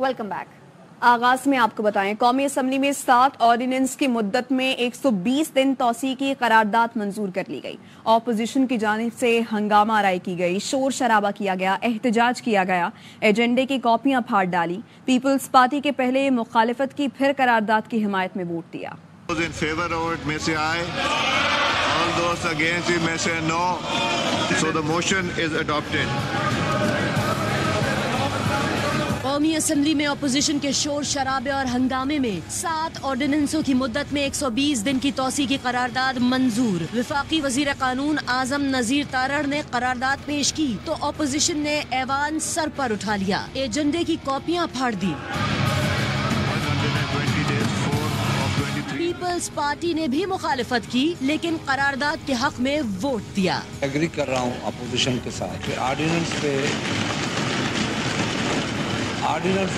Welcome back. آغاز میں آپ کو بتائیں قومی اسمبلی میں 7 آرڈیننس کی مدت میں 120 دن توسیع کی قرارداد منظور کر لی گئی. اپوزیشن کی جانب سے ہنگامہ آرائی کی گئی, شور شرابہ کیا گیا, احتجاج کیا گیا, ایجنڈے کی کاپیاں پھاڑ ڈالی. پیپلز پارٹی کے پہلے مخالفت کی, پھر قرارداد کی حمایت میں ووٹ دیا. In favor of it may say aye. All those against it may say no. So the motion is adopted. قومی اسمبلی میں اپوزیشن کے شور شرابے اور ہنگامے میں 7 آرڈیننسوں کی مدت میں 120 دن کی توسیع کی قرارداد منظور. وفاقی وزیر قانون اعظم نذیر تارڑ نے قرارداد پیش کی تو اپوزیشن نے ایوان سر پر اٹھا لیا, ایجنڈے کی کاپیاں پھاڑ دی. پیپلز پارٹی نے بھی مخالفت کی لیکن قرارداد کے حق میں ووٹ دیا. ایگری کر رہا ہوں اپوزیشن کے ساتھ کہ آرڈیننس پہ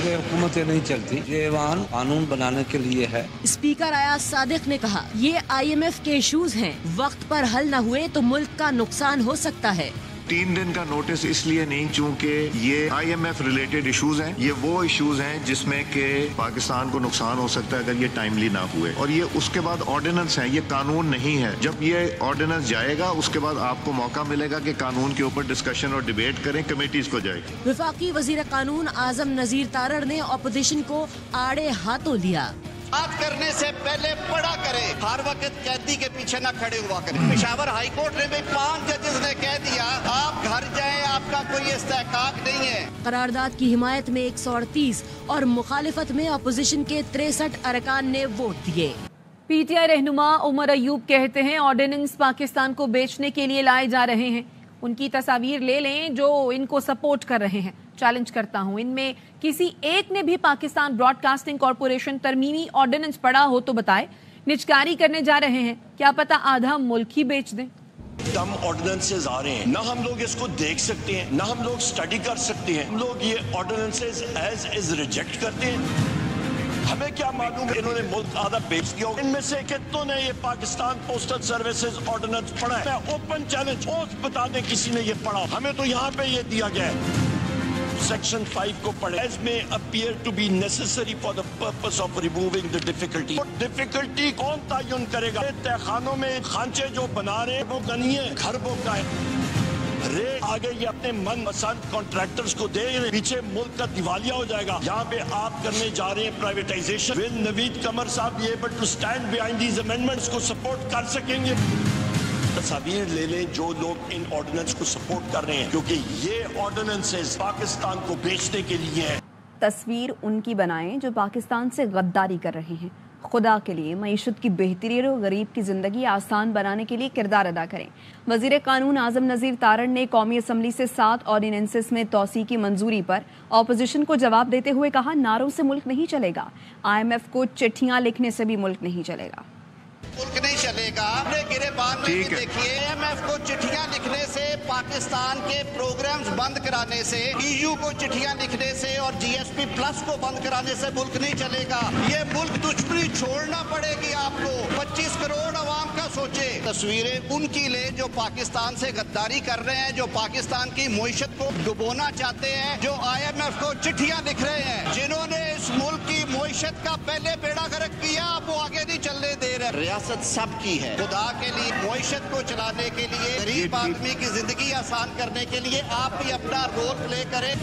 حکومتیں نہیں چلتی, یہ ایوان قانون بنانے کے لیے ہے. اسپیکر ایاز صادق نے کہا یہ IMF کے ایشوز ہیں, وقت پر حل نہ ہوئے تو ملک کا نقصان ہو سکتا ہے. 3 دن کا نوٹس اس لیے نہیں چونکہ یہ IMF ریلیٹڈ ایشوز ہیں. یہ وہ ایشوز ہیں جس میں کہ پاکستان کو نقصان ہو سکتا ہے اگر یہ ٹائملی نہ ہوئے, اور یہ اس کے بعد آرڈیننس ہیں, یہ قانون نہیں ہے. جب یہ آرڈیننس جائے گا اس کے بعد آپ کو موقع ملے گا کہ قانون کے اوپر ڈسکشن اور ڈیبیٹ کریں, کمیٹیز کو جائے. وفاقی وزیر قانون اعظم نذیر تارڑ نے اپوزیشن کو آڑے ہاتھوں لیا. بات کرنے سے پہلے پڑھا کرے, ہر وقت قیدی کے پیچھے نہ کھڑے ہوا کرے. پشاور ہائی کورٹ نے بھی 5 ججز نے کہہ دیا آپ گھر جائیں, آپ کا کوئی استحقاق نہیں ہے. قرارداد کی حمایت میں 138 اور مخالفت میں اپوزیشن کے 63 ارکان نے ووٹ دیے. PTI رہنما عمر ایوب کہتے ہیں آرڈیننس پاکستان کو بیچنے کے لیے لائے جا رہے ہیں. ان کی تصاویر لے لیں جو ان کو سپورٹ کر رہے ہیں. چیلنج کرتا ہوں ان میں کسی ایک نے بھی پاکستان براڈ کاسٹنگ کارپوریشن ترمیمی آرڈیننس پڑھا ہو تو بتائے. نچکاری کرنے جا رہے ہیں, کیا پتہ آدھا ملک ہی بیچ دیں. کم آرڈیننسز آ رہے ہیں, نہ ہم لوگ اس کو دیکھ سکتے ہیں, نہ ہم لوگ سٹڈی کر سکتے ہیں. ہم لوگ یہ آرڈیننسز ایز از ریجیکٹ کرتے ہیں. ہمیں کیا معلوم انہوں نے ملک آدھا بیچ دیا. ان میں سے کتنوں نے یہ پاکستان پوسٹل سروسز آرڈیننس پڑھا ہے؟ میں اوپن چیلنج بتا دیں کسی نے یہ پڑھا. ہمیں تو یہاں پہ یہ دیا گیا ہے سیکشن 5 کو پڑھے. As may appear to be necessary for the purpose of removing the difficulty. اور difficulty کون تعین کرے گا؟ تہ خانوں میں خانچے جو بنا رہے ہیں وہ نہیں ہے, گھر وہ کا ہے. ریٹ آگے یہ اپنے من پسند کانٹریکٹرز کو دے رہے, پیچھے ملک کا دیوالیہ ہو جائے گا. یہاں پہ آپ کرنے جا رہے ہیں پرائیویٹائزیشن. Will نوید قمر صاحب be able to stand behind these amendments کو سپورٹ کر سکیں گے؟ تصاویر لے لیں جو لوگ ان آرڈیننس کو سپورٹ کر رہے ہیں, کیونکہ یہ آرڈیننسز پاکستان کو بیچنے کے لیے ہیں. تصویر ان کی بنائیں جو پاکستان سے غداری کر رہے ہیں. خدا کے لیے معیشت کی بہتری اور غریب کی زندگی آسان بنانے کے لیے کردار ادا کریں. وزیر قانون اعظم نذیر تارڑ نے قومی اسمبلی سے 7 آرڈیننسز میں توسیع کی منظوری پر اپوزیشن کو جواب دیتے ہوئے کہا نعروں سے ملک نہیں چلے گا, IMF کو چٹھیاں لکھنے سے بھی ملک نہیں چلے گا. ملک نہیں چلے گا. آپ نے گریبان میں بھی دیکھیے, IMF کو چٹھیاں لکھنے سے, پاکستان کے پروگرامز بند کرانے سے, EU کو چٹھیاں لکھنے سے اور GSP پلس کو بند کرانے سے ملک نہیں چلے گا. یہ ملک دشمنی چھوڑنا پڑے گی آپ کو. 25 کروڑ عوام کا سوچے. تصویریں ان کی لے جو پاکستان سے غداری کر رہے ہیں, جو پاکستان کی معیشت کو ڈبونا چاہتے ہیں, جو IMF کو چٹھیاں لکھ رہے ہیں, جنہوں نے اس ملک کی معیشت کا پہلے بیڑا غرق کیا, اب وہ آگے نہیں چلنے دے رہے. ریاست سب کی ہے. خدا کے لیے معیشت کو چلانے کے لیے, غریب آدمی کی زندگی آسان کرنے کے لیے آپ بھی اپنا رول پلے کریں.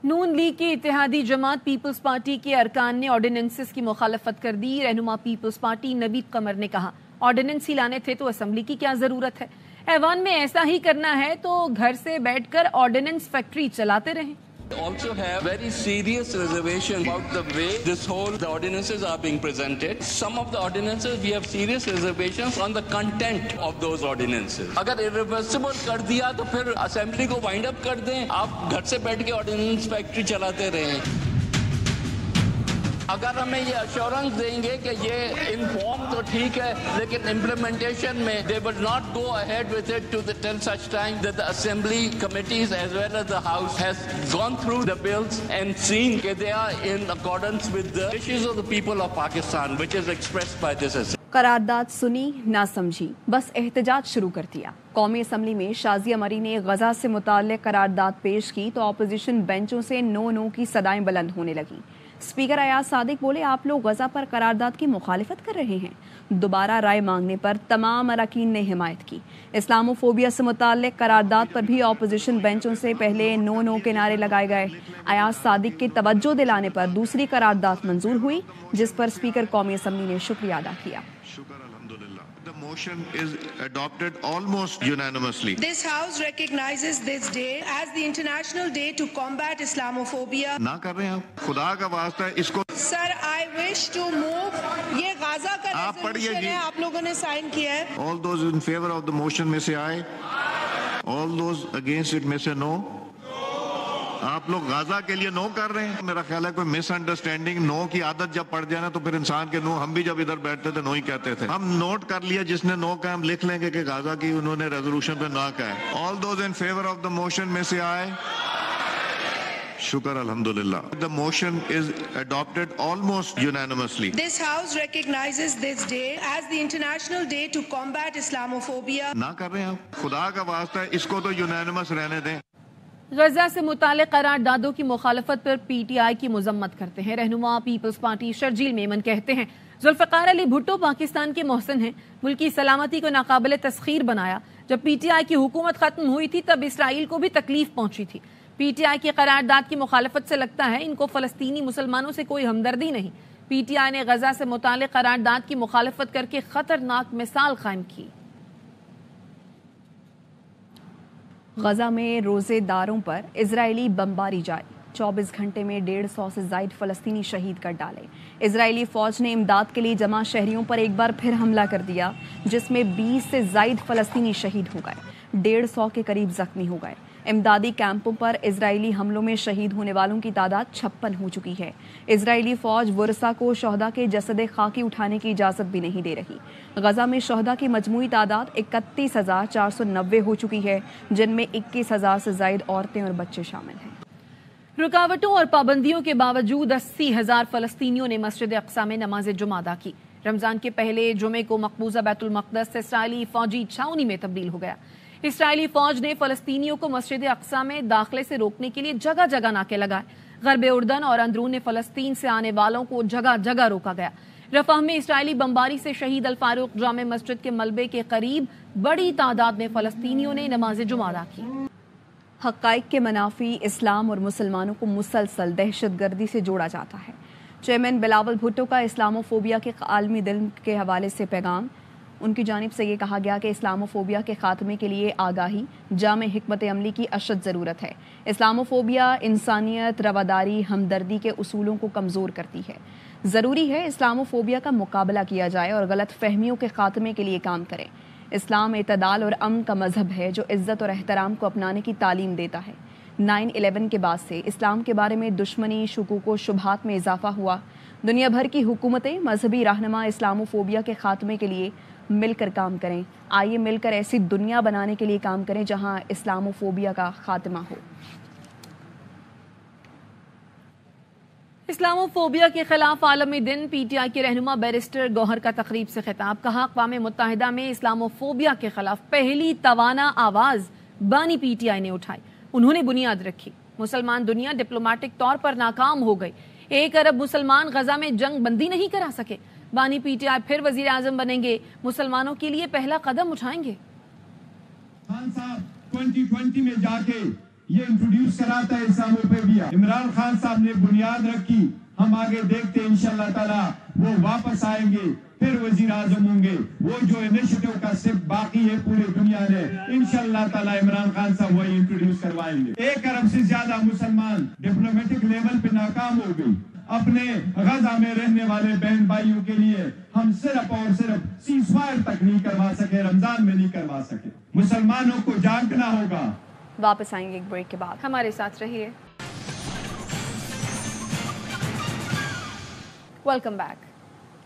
نون لیگ کی اتحادی جماعت پیپلز پارٹی کے ارکان نے آرڈیننسز کی مخالفت کر دی. رہنما پیپلز پارٹی نوید قمر نے کہا آرڈیننس ہی لانے تھے تو اسمبلی کی کیا ضرورت ہے. ایوان میں ایسا ہی کرنا ہے تو گھر سے بیٹھ کر آرڈیننس فیکٹری چلاتے رہیں. Also have very serious reservation about the way the ordinances are being presented. Some of the ordinances we have serious reservations on the content of those ordinances. اگر irreversible کر دیا تو پھر اسمبلی کو وائنڈ اپ کر دیں, آپ گھر سے بیٹھ کے آرڈیننس فیکٹری چلاتے رہیں. اگر ہمیں یہ ایشورنس دیں گے کہ یہ انفارم تو ٹھیک ہے لیکن امپلیمنٹیشن میں they will not go ahead with it till such time that the assembly committees as well as the house has gone through the bills and seen that they are in accordance with the wishes of the people of Pakistan which is expressed by this assembly. قرارداد سنی نہ سمجھی، بس احتجاج شروع کر دیا۔ قومی assembly میں شازیہ مری نے غزہ سے متعلق قرارداد پیش کی تو اپوزیشن بینچوں سے نو نو کی صدائیں بلند ہونے لگیں۔ اسپیکر ایاز صادق بولے، آپ لوگ غزہ پر قرارداد کی مخالفت کر رہے ہیں۔ دوبارہ رائے مانگنے پر تمام اراکین نے حمایت کی۔ اسلامو فوبیا سے متعلق قرارداد پر بھی اپوزیشن بینچوں سے پہلے نو نو کے نعرے لگائے گئے۔ ایاز صادق کے توجہ دلانے پر دوسری قرارداد منظور ہوئی، جس پر اسپیکر قومی اسمبلی نے شکریہ ادا کیا۔ The motion is adopted almost unanimously. This House recognizes this day as the International Day to Combat Islamophobia. نہ کر رہے ہیں آپ، خدا کا واسطہ ہے اس کو۔ Sir, I wish to move. یہ غزہ کا آپ پڑھیے ریزولوشن جی۔ ہے، آپ لوگوں نے سائن کیا ہے۔ All those in favor of the motion میں سے آئے، all those against it میں سے نو۔ آپ لوگ غزہ کے لیے نو کر رہے ہیں۔ میرا خیال ہے کوئی مس انڈرسٹینڈنگ، نو کی عادت جب پڑ جائے نا تو پھر انسان کے نو، ہم بھی جب ادھر بیٹھتے تھے نو ہی کہتے تھے۔ ہم نوٹ کر لیا، جس نے نو کہا ہم لکھ لیں گے کہ غزہ کی انہوں نے ریزولوشن پہ نہ کہا ہے۔ All those in favor of the motion میں سے آئے، شکر الحمدللہ۔ The motion is adopted almost unanimously. This House recognizes this day as the International Day to Combat Islamophobia. نہ کر رہے ہیں آپ، خدا کا واسطہ ہے اس کو تو یونانیمس رہنے دیں۔ غزہ سے متعلق قراردادوں کی مخالفت پر پی ٹی آئی کی مذمت کرتے ہیں رہنما پیپلز پارٹی شرجیل میمن کہتے ہیں ذوالفقار علی بھٹو پاکستان کے محسن ہیں، ملکی سلامتی کو ناقابل تسخیر بنایا۔ جب پی ٹی آئی کی حکومت ختم ہوئی تھی تب اسرائیل کو بھی تکلیف پہنچی تھی۔ پی ٹی آئی کی قرارداد کی مخالفت سے لگتا ہے ان کو فلسطینی مسلمانوں سے کوئی ہمدردی نہیں۔ پی ٹی آئی نے غزہ سے متعلق قرارداد کی مخالفت کر کے خطرناک مثال قائم کی۔ غزہ میں روزے داروں پر اسرائیلی بمباری جاری، 24 گھنٹے میں 150 سے زائد فلسطینی شہید کر ڈالے۔ اسرائیلی فوج نے امداد کے لیے جمع شہریوں پر ایک بار پھر حملہ کر دیا، جس میں 20 سے زائد فلسطینی شہید ہو گئے، 150 کے قریب زخمی ہو گئے۔ امدادی کیمپوں پر اسرائیلی حملوں میں شہید ہونے والوں کی تعداد 56 ہو چکی ہے۔ اسرائیلی فوج ورثا کو شہداء کے جسد خاکی اٹھانے کی اجازت بھی نہیں دے رہی۔ غزہ میں شہداء کی مجموعی تعداد 31,490 ہو چکی ہے، جن میں 21,000 سے زائد عورتیں اور بچے شامل ہیں۔ رکاوٹوں اور پابندیوں کے باوجود 80,000 فلسطینیوں نے مسجد اقصی میں نماز جمعہ ادا کی۔ رمضان کے پہلے جمعے کو مقبوضہ بیت المقدس اسرائیلی فوجی چھاؤنی میں تبدیل ہو گیا۔ اسرائیلی فوج نے فلسطینیوں کو مسجد اقصی میں داخلے سے روکنے کے لیے جگہ جگہ ناکے لگائے۔ غرب اردن اور اندرون فلسطین سے آنے والوں کو جگہ جگہ روکا گیا۔ رفح میں اسرائیلی بمباری سے شہید الفاروق جامع مسجد کے ملبے کے قریب بڑی تعداد میں فلسطینیوں نے نماز جمعہ ادا کی۔ حقائق کے منافی اسلام اور مسلمانوں کو مسلسل دہشت گردی سے جوڑا جاتا ہے۔ چیئرمین بلاول بھٹو کا اسلامو فوبیا کے عالمی دن کے حوالے سے پیغام، ان کی جانب سے یہ کہا گیا کہ اسلامو فوبیا کے خاتمے کے لیے آگاہی، جامع حکمت عملی کی اشد ضرورت ہے۔ اسلامو فوبیا انسانیت، رواداری، ہمدردی کے اصولوں کو کمزور کرتی ہے۔ ضروری ہے اسلامو فوبیا کا مقابلہ کیا جائے اور غلط فہمیوں کے خاتمے کے لیے کام کرے۔ اسلام اعتدال اور امن کا مذہب ہے جو عزت اور احترام کو اپنانے کی تعلیم دیتا ہے۔ 9/11 کے بعد سے اسلام کے بارے میں دشمنی، شکوک و شبہات میں اضافہ ہوا۔ دنیا بھر کی حکومتیں، مذہبی رہنما اسلامو فوبیا کے خاتمے کے لیے مل کر کام کریں۔ آئیے مل کر ایسی دنیا بنانے کے لیے کام کریں جہاں اسلامو فوبیا کا خاتمہ ہو۔ اسلامو فوبیا کے خلاف عالمی دن، پی ٹی آئی کے رہنما بیرسٹر گوہر کا تقریب سے خطاب، کہا اقوام متحدہ میں اسلامو فوبیا کے خلاف پہلی توانا آواز بانی پی ٹی آئی نے اٹھائی، انہوں نے بنیاد رکھی۔ مسلمان دنیا ڈپلومیٹک طور پر ناکام ہو گئی، 1 ارب مسلمان غزہ میں جنگ بندی نہیں کرا سکے۔ بانی پی ٹی آئی پھر وزیر اعظم بنیں گے، مسلمانوں کے لیے پہلا قدم اٹھائیں گے۔ خان صاحب 2020 میں جا کے یہ انٹروڈیوس کراتا ہے اسلامو فوبیا، عمران خان صاحب نے بنیاد رکھی، ہم آگے دیکھتے ہیں انشاءاللہ تعالی وہ واپس آئیں گے، پھر وزیر اعظم ہوں گے۔ وہ جو انیشیٹو کا سٹیپ باقی ہے پورے دنیا میں، انشاءاللہ تعالی عمران خان صاحب وہی انٹروڈیوس کروائیں گے۔ 1 ارب سے زیادہ مسلمان ڈپلومیٹک لیول پہ ناکام ہو گئی۔ اپنے غزہ میں رہنے والے بہن بھائیوں کے لیے ہم صرف اور صرف سیز فائر تک نہیں کروا سکے، رمضان میں نہیں کروا سکے۔ مسلمانوں کو جاگنا ہوگا۔ واپس آئیں گے ایک بریک کے بعد، ہمارے ساتھ رہیے۔ Welcome back.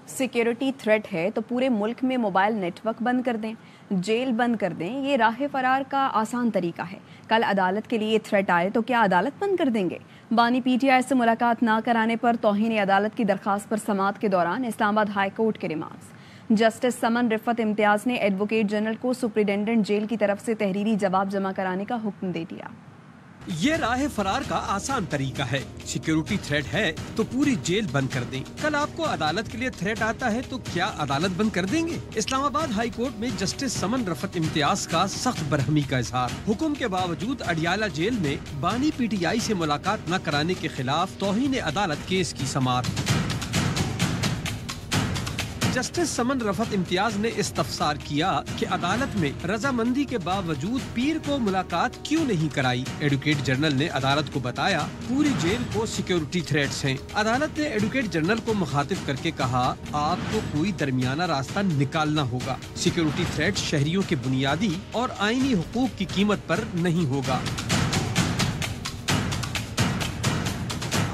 سیکیورٹی تھریٹ ہے تو پورے ملک میں موبائل نیٹ ورک بند کر دیں، جیل بند کر دیں، یہ راہ فرار کا آسان طریقہ ہے۔ کل عدالت کے لیے تھریٹ آئے تو کیا عدالت بند کر دیں گے؟ بانی پی ٹی آئی سے ملاقات نہ کرانے پر توہین عدالت کی درخواست پر سماعت کے دوران اسلام آباد ہائی کورٹ کے ریمارکس۔ جسٹس سمن رفت امتیاز نے ایڈوکیٹ جنرل کو سپرنٹینڈنٹ جیل کی طرف سے تحریری جواب جمع کرانے کا حکم دے دیا۔ یہ راہ فرار کا آسان طریقہ ہے، سیکیورٹی تھریٹ ہے تو پوری جیل بند کر دیں۔ کل آپ کو عدالت کے لیے تھریٹ آتا ہے تو کیا عدالت بند کر دیں گے؟ اسلام آباد ہائی کورٹ میں جسٹس سمن رفت امتیاز کا سخت برہمی کا اظہار۔ حکم کے باوجود اڈیالہ جیل میں بانی پی ٹی آئی سے ملاقات نہ کرانے کے خلاف توہین عدالت کیس کی سماعت۔ جسٹس سمن رفت امتیاز نے استفسار کیا کہ عدالت میں رضامندی کے باوجود پیر کو ملاقات کیوں نہیں کرائی۔ ایڈوکیٹ جنرل نے عدالت کو بتایا پوری جیل کو سیکیورٹی تھریٹس ہیں۔ عدالت نے ایڈوکیٹ جنرل کو مخاطب کر کے کہا آپ کو کوئی درمیانہ راستہ نکالنا ہوگا، سیکیورٹی تھریٹ شہریوں کے بنیادی اور آئینی حقوق کی قیمت پر نہیں ہوگا۔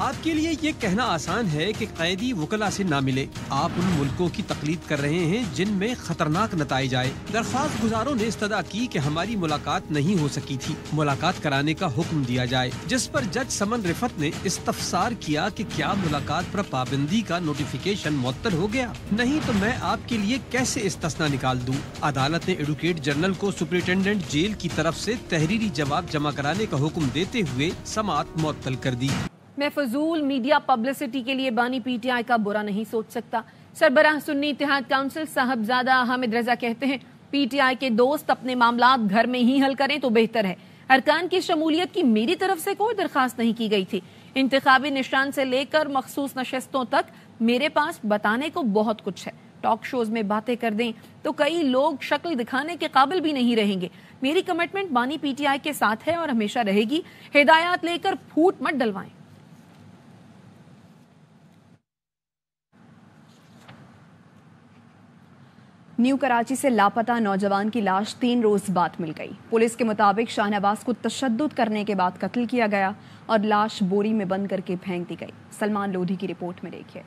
آپ کے لیے یہ کہنا آسان ہے کہ قیدی وکلا سے نہ ملے، آپ ان ملکوں کی تقلید کر رہے ہیں جن میں خطرناک نتائج آئے۔ درخواست گزاروں نے استدعا کی کہ ہماری ملاقات نہیں ہو سکی تھی، ملاقات کرانے کا حکم دیا جائے، جس پر جج سمن رفت نے استفسار کیا کہ کیا ملاقات پر پابندی کا نوٹیفیکیشن معطل ہو گیا؟ نہیں تو میں آپ کے لیے کیسے استثنا نکال دوں؟ عدالت نے ایڈوکیٹ جنرل کو سپرنٹینڈنٹ جیل کی طرف سے تحریری جواب جمع کرانے کا حکم دیتے ہوئے سماعت معطل کر دی۔ میں فضول میڈیا پبلسٹی کے لیے بانی پی ٹی آئی کا برا نہیں سوچ سکتا۔ سربراہ سنی اتحاد کونسل صاحبزادہ حامد رضا کہتے ہیں پی ٹی آئی کے دوست اپنے معاملات گھر میں ہی حل کریں تو بہتر ہے۔ ارکان کی شمولیت کی میری طرف سے کوئی درخواست نہیں کی گئی تھی۔ انتخابی نشان سے لے کر مخصوص نشستوں تک میرے پاس بتانے کو بہت کچھ ہے۔ ٹاک شوز میں باتیں کر دیں تو کئی لوگ شکل دکھانے کے قابل بھی نہیں رہیں گے۔ میری کمٹمنٹ بانی پی ٹی آئی کے ساتھ ہے اور ہمیشہ رہے گی۔ ہدایات لے کر پھوٹ مت ڈلوائیں۔ نیو کراچی سے لاپتہ نوجوان کی لاش 3 روز بعد مل گئی۔ پولیس کے مطابق شاہ نواز کو تشدد کرنے کے بعد قتل کیا گیا اور لاش بوری میں بند کر کے پھینک دی گئی۔ سلمان لودھی کی رپورٹ میں دیکھیے۔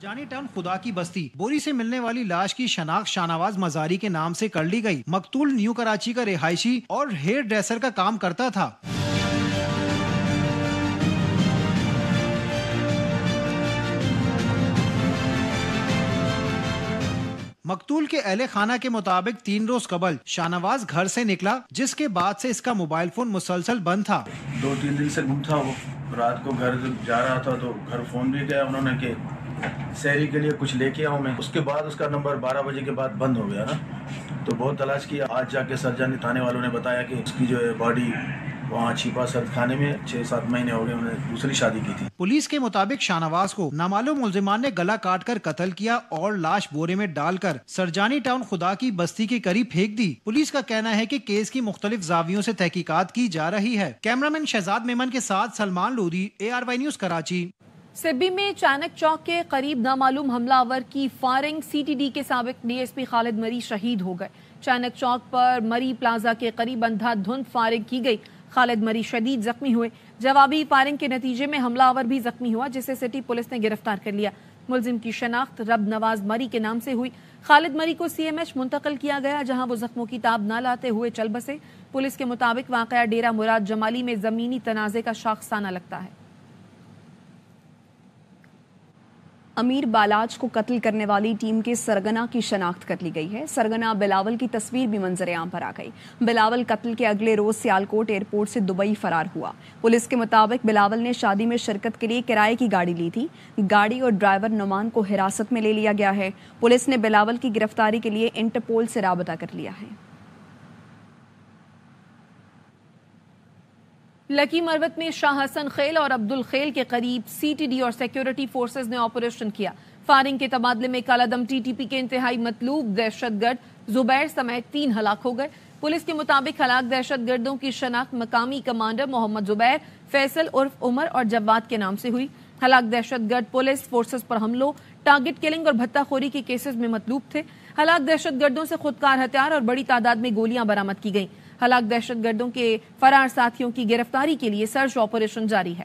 جانی ٹاؤن خدا کی بستی بوری سے ملنے والی لاش کی شناخت شاہ نواز مزاری کے نام سے کر لی گئی۔ مقتول نیو کراچی کا رہائشی اور ہیئر ڈریسر کا کام کرتا تھا۔ مقتول کے اہل خانہ کے مطابق 3 روز قبل شاہ نواز گھر سے نکلا، جس کے بعد سے اس کا موبائل فون مسلسل بند تھا۔ 2-3 دن سے گم تھا وہ۔ رات کو گھر جا رہا تھا تو گھر فون بھی گیا انہوں نے کہ سحری کے لیے کچھ لے کے آؤں میں۔ اس کے بعد اس کا نمبر 12 بجے کے بعد بند ہو گیا نا، تو بہت تلاش کیا۔ آج جا کے سرجانی تھانے والوں نے بتایا کہ اس کی جو ہے باڈی وہاں چھپا سرد خانے میں 6-7 مہینے ہو گئے، انہوں نے دوسری شادی کی تھی۔ پولیس کے مطابق شاہ نواز کو نامعلوم ملزمان نے گلا کاٹ کر قتل کیا اور لاش بورے میں ڈال کر سرجانی ٹاؤن خدا کی بستی کے قریب پھینک دی۔ پولیس کا کہنا ہے کہ کیس کی مختلف زاویوں سے تحقیقات کی جا رہی ہے۔ کیمرامین شہزاد میمن کے ساتھ سلمان لودھی، ARY نیوز کراچی۔ سبی میں چانک چوک کے قریب نامعلوم حملہ آور کی فائرنگ، CTD کے سابق DSP خالد مری شہید ہو گئے۔ چانک چوک پر مری پلازا کے قریب اندھا دھند فائرنگ کی گئی، خالد مری شدید زخمی ہوئے۔ جوابی فائرنگ کے نتیجے میں حملہ آور بھی زخمی ہوا، جسے سٹی پولیس نے گرفتار کر لیا۔ ملزم کی شناخت رب نواز مری کے نام سے ہوئی۔ خالد مری کو CMH منتقل کیا گیا، جہاں وہ زخموں کی تاب نہ لاتے ہوئے چل بسے۔ پولیس کے مطابق واقعہ ڈیرہ مراد جمالی میں زمینی تنازع کا شاخسانہ لگتا ہے۔ امیر بالاج کو قتل کرنے والی ٹیم کے سرگنا کی شناخت کر لی گئی ہے۔ سرگنا بلاول کی تصویر بھی منظر عام پر آ گئی۔ بلاول قتل کے اگلے روز سیالکوٹ ایئرپورٹ سے دبئی فرار ہوا۔ پولیس کے مطابق بلاول نے شادی میں شرکت کے لیے کرائے کی گاڑی لی تھی۔ گاڑی اور ڈرائیور نعمان کو حراست میں لے لیا گیا ہے۔ پولیس نے بلاول کی گرفتاری کے لیے انٹرپول سے رابطہ کر لیا ہے۔ لکی مروت میں شاہ حسن خیل اور عبد الخیل کے قریب CTD اور سیکیورٹی فورسز نے آپریشن کیا۔ فائرنگ کے تبادلے میں کالعدم TTP کے انتہائی مطلوب دہشت گرد زبیر سمیت 3 ہلاک ہو گئے۔ پولیس کے مطابق ہلاک دہشت گردوں کی شناخت مقامی کمانڈر محمد زبیر، فیصل عرف عمر اور جواد کے نام سے ہوئی۔ ہلاک دہشت گرد پولیس فورسز پر حملوں، ٹارگٹ کلنگ اور بھتہ خوری کے کیسز میں مطلوب تھے۔ ہلاک دہشت گردوں سے خودکار ہتھیار اور بڑی تعداد میں گولیاں برآمد کی گئیں۔ ہلاک دہشت گردوں کے فرار ساتھیوں کی گرفتاری کے لیے سرچ آپریشن جاری ہے۔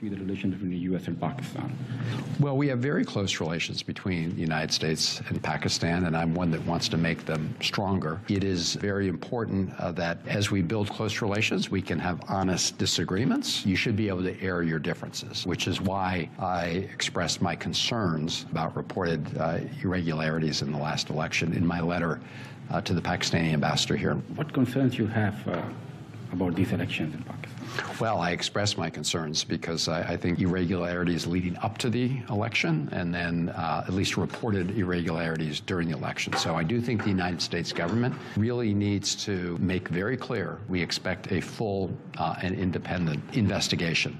The relations between the U.S. and Pakistan? Well, we have very close relations between the United States and Pakistan, and I'm one that wants to make them stronger. It is very important that as we build close relations, we can have honest disagreements. You should be able to air your differences, which is why I expressed my concerns about reported irregularities in the last election in my letter to the Pakistani ambassador here. What concerns you have about these elections in Pakistan? Well, I expressed my concerns because I think irregularities leading up to the election and then at least reported irregularities during the election. So I do think the United States government really needs to make very clear we expect a full and independent investigation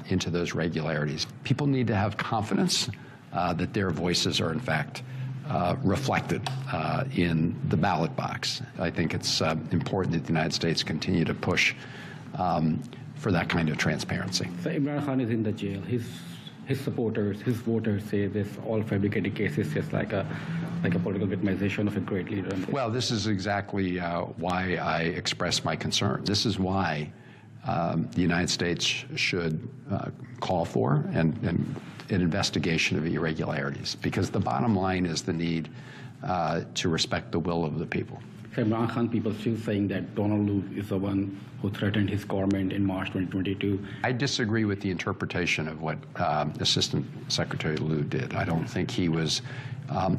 into those irregularities. People need to have confidence that their voices are in fact reflected in the ballot box. I think it's important that the United States continue to push for that kind of transparency. So Imran Khan is in the jail. His supporters, his voters say this all fabricated cases, just like a political victimization of a great leader. Well, this is exactly why I express my concern. This is why the United States should call for and an investigation of irregularities, because the bottom line is the need to respect the will of the people. Imran Khan, people still saying that Donald Lu is the one who threatened his government in March 2022. I disagree with the interpretation of what Assistant Secretary Lu did. I don't think he was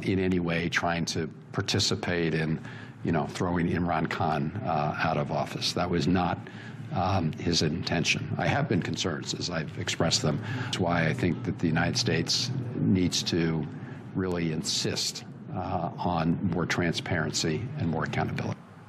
in any way trying to participate in, throwing Imran Khan out of office. That was not his intention. I have been concerned, as I've expressed them. That's why I think that the United States needs to really insist on more transparency and more accountability.